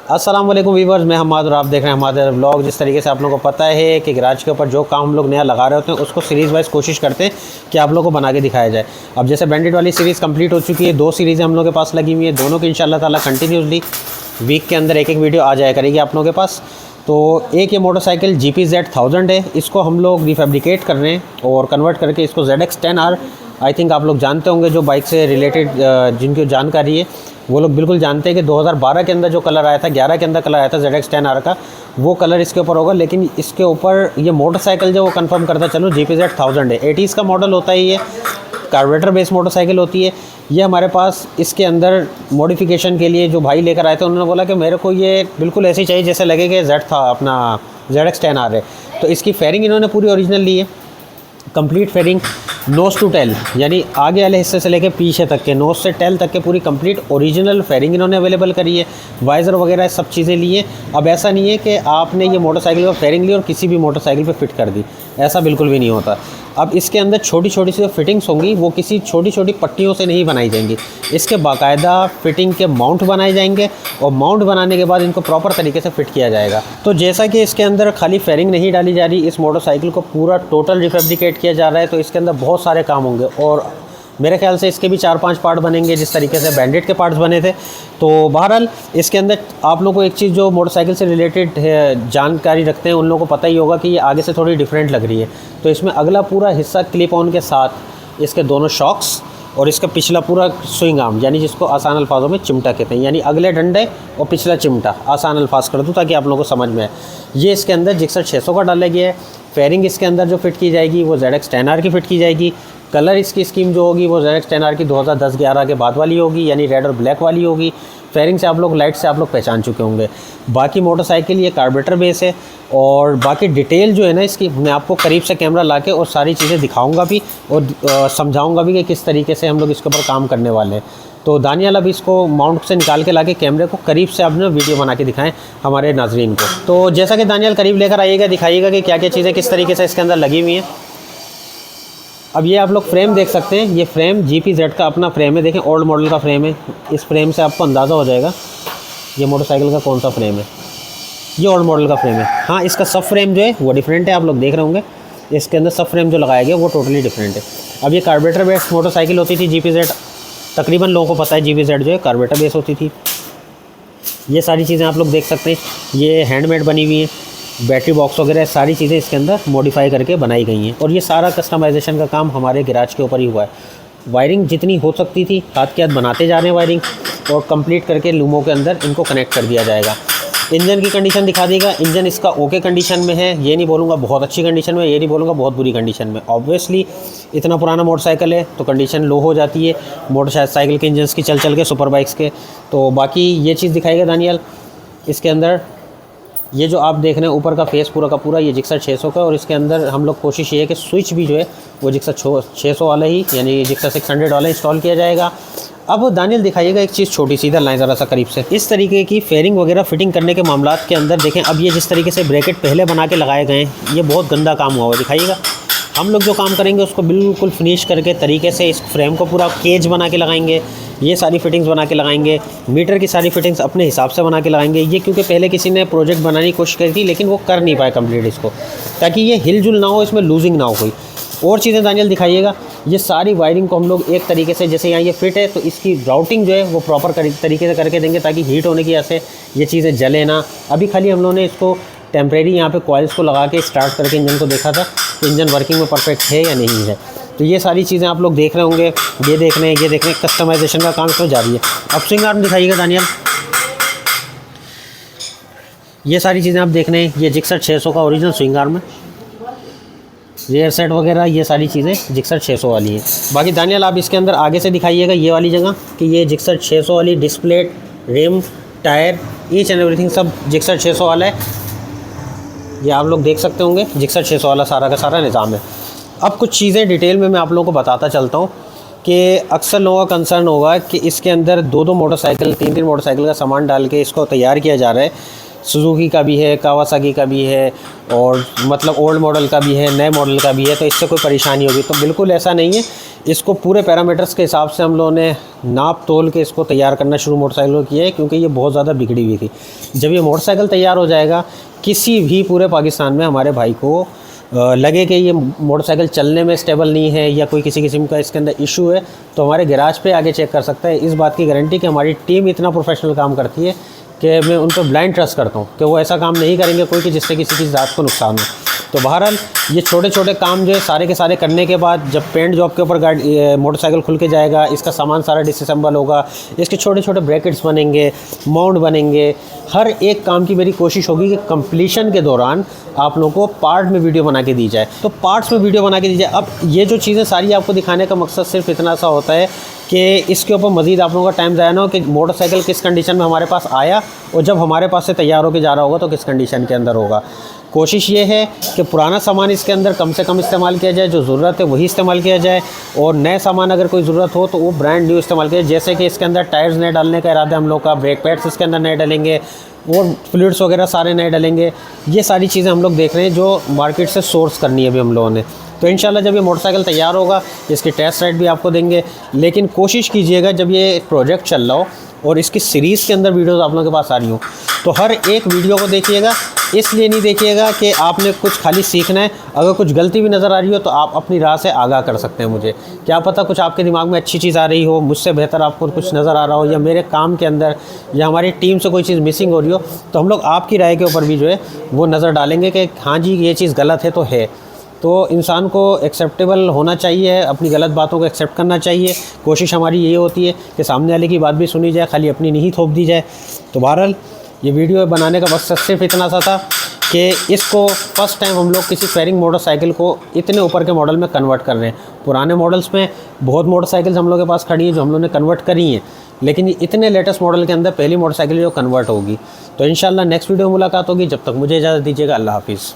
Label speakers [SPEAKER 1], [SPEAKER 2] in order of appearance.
[SPEAKER 1] अस्सलाम वालेकुम वीवर्स, मैं हमाद और आप देख रहे हैं हमारे व्लॉग। जिस तरीके से आप लोगों को पता है कि गैराज के ऊपर जो काम हम लोग नया लगा रहे होते हैं उसको सीरीज़ वाइज कोशिश करते हैं कि आप लोगों को बना के दिखाया जाए। अब जैसे बैंडिट वाली सीरीज़ कंप्लीट हो चुकी है, 2 सीरीज़ें हम लोग के पास लगी हुई है, दोनों की इंशाल्लाह ताला कंटिन्यूसली वीक के अंदर एक एक वीडियो आ जाया करेगी आप लोगों के पास। तो एक ये मोटरसाइकिल GP-Z 1000 है, इसको हम लोग रिफेब्रिकेट कर रहे हैं और कन्वर्ट करके इसको ZX-10R, आई थिंक आप लोग जानते होंगे, जो बाइक से रिलेटेड जिनकी जानकारी है वो लोग बिल्कुल जानते हैं कि 2012 के अंदर जो कलर आया था, 11 के अंदर कलर आया था ZX-10R का, वो कलर इसके ऊपर होगा। लेकिन इसके ऊपर ये मोटरसाइकिल जो वो कंफर्म करता चलूँ GP-Z 1000 है। 80s का मॉडल होता है, ये कार्बोरेटर बेस्ड मोटरसाइकिल होती है। ये हमारे पास इसके अंदर मॉडिफिकेशन के लिए जो भाई लेकर आए थे, उन्होंने बोला कि मेरे को ये बिल्कुल ऐसी चाहिए जैसे लगे कि Z था अपना ZX-10R है। तो इसकी फेयरिंग इन्होंने पूरी ओरिजिनल ली है, complete fairing nose to tail, यानी आगे वाले हिस्से से लेकर पीछे तक के, नोज़ से टेल तक के पूरी कंप्लीट ओरिजिनल फेयरिंग इन्होंने अवेलेबल करी है। वाइज़र वगैरह सब चीज़ें ली है। अब ऐसा नहीं है कि आपने ये मोटरसाइकिल का फेयरिंग ली और किसी भी मोटरसाइकिल पे फिट कर दी, ऐसा बिल्कुल भी नहीं होता। अब इसके अंदर छोटी छोटी सी जो फिटिंग्स होंगी वो किसी छोटी छोटी पट्टियों से नहीं बनाई जाएंगी, इसके बाकायदा फिटिंग के माउंट बनाए जाएंगे और माउंट बनाने के बाद इनको प्रॉपर तरीके से फिट किया जाएगा। तो जैसा कि इसके अंदर खाली फेयरिंग नहीं डाली जा रही, इस मोटरसाइकिल को पूरा टोटल रिफेब्रिकेट किया जा रहा है, तो इसके अंदर बहुत सारे काम होंगे और मेरे ख्याल से इसके भी 4-5 पार्ट बनेंगे जिस तरीके से बैंडिट के पार्ट्स बने थे। तो बहरहाल इसके अंदर आप लोगों को एक चीज़ जो मोटरसाइकिल से रिलेटेड जानकारी रखते हैं उन लोगों को पता ही होगा कि ये आगे से थोड़ी डिफरेंट लग रही है। तो इसमें अगला पूरा हिस्सा क्लिप ऑन के साथ इसके दोनों शॉक्स और इसका पिछला पूरा स्विंग आर्म, यानी जिसको आसान अल्फाजों में चिमटा कहते हैं, यानी अगले डंडे और पिछला चिमटा, आसान अल्फाज कर दूँ ताकि आप लोगों को समझ में आए। ये इसके अंदर जिक्सर 600 का डाला गया है। फेयरिंग इसके अंदर जो फिट की जाएगी वो ZX-10R की फ़िट की जाएगी। कलर इसकी स्कीम जो होगी वो ZX-10R की 2010-11 के बाद वाली होगी, यानी रेड और ब्लैक वाली होगी। फेयरिंग से आप लोग, लाइट से आप लोग पहचान चुके होंगे। बाकी मोटरसाइकिल ये कार्बोरेटर बेस है और बाकी डिटेल जो है ना इसकी, मैं आपको करीब से कैमरा लाके और सारी चीज़ें दिखाऊंगा भी और समझाऊंगा भी कि किस तरीके से हम लोग इसके ऊपर काम करने वाले हैं। तो दानियाल अब इसको माउंट से निकाल के लाके कैमरे को करीब से आपने वीडियो बना के दिखाएं हमारे नाजरीन को। तो जैसा कि दानियाल करीब लेकर आइएगा, दिखाइएगा कि क्या क्या चीज़ें किस तरीके से इसके अंदर लगी हुई हैं। अब ये आप लोग फ्रेम देख सकते हैं, ये फ्रेम GP-Z का अपना फ्रेम है। देखें, ओल्ड मॉडल का फ्रेम है। इस फ्रेम से आपको अंदाज़ा हो जाएगा ये मोटरसाइकिल का कौन सा फ्रेम है। ये ओल्ड मॉडल का फ्रेम है। हाँ, इसका सब फ्रेम जो है वो डिफरेंट है, आप लोग देख रहे होंगे। इसके अंदर सब फ्रेम जो लगाया गया वो टोटली डिफरेंट है। अब ये कार्बोरेटर बेस्ड मोटरसाइकिल होती थी GP-Z, तकरीबन लोगों को पता है GP-Z जो है कार्बोरेटर बेस होती थी। ये सारी चीज़ें आप लोग देख सकते हैं, ये हैंडमेड बनी हुई हैं। बैटरी बॉक्स वगैरह सारी चीज़ें इसके अंदर मॉडिफाई करके बनाई गई हैं और ये सारा कस्टमाइजेशन का काम हमारे गैराज के ऊपर ही हुआ है। वायरिंग जितनी हो सकती थी हाथ के हाथ बनाते जा रहे हैं वायरिंग, और कंप्लीट करके लूमों के अंदर इनको कनेक्ट कर दिया जाएगा। इंजन की कंडीशन दिखा देगा। इंजन इसका ओके कंडीशन में है, ये नहीं बोलूँगा बहुत अच्छी कंडीशन में, ये नहीं बोलूँगा बहुत बुरी कंडीशन में। ऑब्वियसली इतना पुराना मोटरसाइकिल है तो कंडीशन लो हो जाती है मोटरसाइकिल के इंजन्स की चल के, सुपर बाइक्स के। तो बाकी ये चीज़ दिखाएगा दानियाल इसके अंदर। ये जो आप देख रहे हैं ऊपर का फेस पूरा का पूरा ये जिक्सर 600 का, और इसके अंदर हम लोग कोशिश ये है कि स्विच भी जो है वो जिक्सर 600 वाला ही, यानी जिक्सर 600 वाला इंस्टॉल किया जाएगा। अब दानियल दिखाइएगा एक चीज़ छोटी सी, इधर लाएं ज़रा सा करीब से। इस तरीके की फेयरिंग वगैरह फिटिंग करने के मामलात के अंदर देखें, अब ये जिस तरीके से ब्रैकेट पहले बना के लगाए गए हैं, ये बहुत गंदा काम हुआ है। दिखाइएगा, हम लोग जो काम करेंगे उसको बिल्कुल फिनिश करके तरीके से इस फ्रेम को पूरा केज बना के लगाएंगे। ये सारी फिटिंग्स बना के लगाएंगे, मीटर की सारी फिटिंग्स अपने हिसाब से बना के लगाएंगे। ये क्योंकि पहले किसी ने प्रोजेक्ट बनाने की कोशिश करी थी लेकिन वो कर नहीं पाए कंप्लीट इसको, ताकि ये हिलजुल ना हो, इसमें लूजिंग ना हो कोई। और चीज़ें दानियल दिखाइएगा, ये सारी वायरिंग को हम लोग एक तरीके से, जैसे यहाँ ये फिट है तो इसकी राउटिंग जो है वो प्रॉपर तरीके से करके देंगे ताकि हीट होने की वजह से ये चीज़ें जले ना। अभी खाली हम लोगों ने इसको टेम्परेरी यहाँ पे कॉइल्स को लगा के स्टार्ट करके इंजन को देखा था कि इंजन वर्किंग में परफेक्ट है या नहीं है। तो ये सारी चीज़ें आप लोग देख रहे होंगे, ये देख रहे हैं, कस्टमाइजेशन का काम इसमें जारी है। अब स्विंग आर्म दिखाइएगा दानियल, ये सारी चीज़ें आप देख रहे हैं, ये जिक्सर 600 का ओरिजिनल स्विंग आर्म है। रेयर सेट वगैरह ये सारी चीज़ें जिक्सर 600 वाली है। बाकी दानियल आप इसके अंदर आगे से दिखाइएगा ये वाली जगह कि ये जिक्सर 600 वाली display, rim, tyre, each and everything सब जिक्सर 600 वाला है। ये आप लोग देख सकते होंगे जिक्सर 600 वाला सारा का सारा निज़ाम है। अब कुछ चीज़ें डिटेल में मैं आप लोगों को बताता चलता हूँ कि अक्सर लोगों का कंसर्न होगा कि इसके अंदर 2-2 मोटरसाइकिल, 3-3 मोटरसाइकिल का सामान डाल के इसको तैयार किया जा रहा है। सुजुकी का भी है, कावासाकी का भी है, और मतलब ओल्ड मॉडल का भी है, नए मॉडल का भी है, तो इससे कोई परेशानी होगी। तो बिल्कुल ऐसा नहीं है, इसको पूरे पैरामीटर्स के हिसाब से हम लोगों ने नाप तोल के इसको तैयार करना शुरू मोटरसाइकिल को किया है, क्योंकि ये बहुत ज़्यादा बिगड़ी हुई थी। जब ये मोटरसाइकिल तैयार हो जाएगा, किसी भी पूरे पाकिस्तान में हमारे भाई को लगे कि ये मोटरसाइकिल चलने में स्टेबल नहीं है या कोई किसी किस्म का इसके अंदर इशू है, तो हमारे गैराज पे आगे चेक कर सकता है। इस बात की गारंटी कि हमारी टीम इतना प्रोफेशनल काम करती है कि मैं उन पर ब्लाइंड ट्रस्ट करता हूँ कि वो ऐसा काम नहीं करेंगे कोई कि जिससे किसी की ज़ात को नुकसान हो। तो बहरहाल ये छोटे छोटे काम जो है सारे के सारे करने के बाद जब पेंट जॉब के ऊपर गाड़ी मोटरसाइकिल खुल के जाएगा, इसका सामान सारा डिसअसेंबल होगा, इसके छोटे छोटे ब्रैकेट्स बनेंगे, माउंट बनेंगे, हर एक काम की मेरी कोशिश होगी कि कंप्लीशन के दौरान आप लोगों को पार्ट में वीडियो बना के दी जाए। तो पार्ट्स में वीडियो बना के दी जाए। अब ये जो चीज़ें सारी आपको दिखाने का मकसद सिर्फ इतना सा होता है कि इसके ऊपर मज़ीद आप लोगों का टाइम ज़ाया ना हो कि मोटरसाइकिल किस कंडीशन में हमारे पास आया और जब हमारे पास से तैयार होकर जा रहा होगा तो किस कंडीशन के अंदर होगा। कोशिश ये है कि पुराना सामान इसके अंदर कम से कम इस्तेमाल किया जाए, जो ज़रूरत है वही इस्तेमाल किया जाए, और नए सामान अगर कोई ज़रूरत हो तो वो ब्रांड न्यू इस्तेमाल किया जाए। जैसे कि इसके अंदर टायर्स नए डालने का इरादा हम लोग का, ब्रेक पैड्स इसके अंदर नए डालेंगे और फ्लूइड्स वगैरह सारे नए डालेंगे। ये सारी चीज़ें हम लोग देख रहे हैं जो मार्केट से सोर्स करनी है अभी हम लोगों ने। तो इंशाल्लाह जब ये मोटरसाइकिल तैयार होगा इसकी टेस्ट राइड भी आपको देंगे। लेकिन कोशिश कीजिएगा जब ये प्रोजेक्ट चल रहा हो और इसकी सीरीज़ के अंदर वीडियोस आप लोगों के पास आ रही हो तो हर एक वीडियो को देखिएगा। इसलिए नहीं देखिएगा कि आपने कुछ खाली सीखना है, अगर कुछ गलती भी नज़र आ रही हो तो आप अपनी राह से आगाह कर सकते हैं मुझे। क्या पता कुछ आपके दिमाग में अच्छी चीज़ आ रही हो, मुझसे बेहतर आपको कुछ नज़र आ रहा हो, या मेरे काम के अंदर या हमारी टीम से कोई चीज़ मिसिंग हो रही हो, तो हम लोग आपकी राय के ऊपर भी जो है वो नज़र डालेंगे कि हाँ जी ये चीज़ गलत है तो है। तो इंसान को एक्सेप्टेबल होना चाहिए, अपनी गलत बातों को एक्सेप्ट करना चाहिए। कोशिश हमारी यही होती है कि सामने वाले की बात भी सुनी जाए, खाली अपनी नहीं थोप दी जाए। तो बहरहाल ये वीडियो बनाने का मकसद सिर्फ इतना सा था कि इसको फ़र्स्ट टाइम हम लोग किसी फेयरिंग मोटरसाइकिल को इतने ऊपर के मॉडल में कन्वर्ट कर रहे हैं। पुराने मॉडल्स में बहुत मोटरसाइकिल्स हम लोग के पास खड़ी हैं जो हम लोग ने कन्वर्ट करी हैं, लेकिन ये इतने लेटेस्ट मॉडल के अंदर पहली मोटरसाइकिल जो कन्वर्ट होगी। तो इंशाल्लाह नेक्स्ट वीडियो में मुलाकात होगी। जब तक मुझे इजाज़त दीजिएगा, अल्लाह हाफिज़।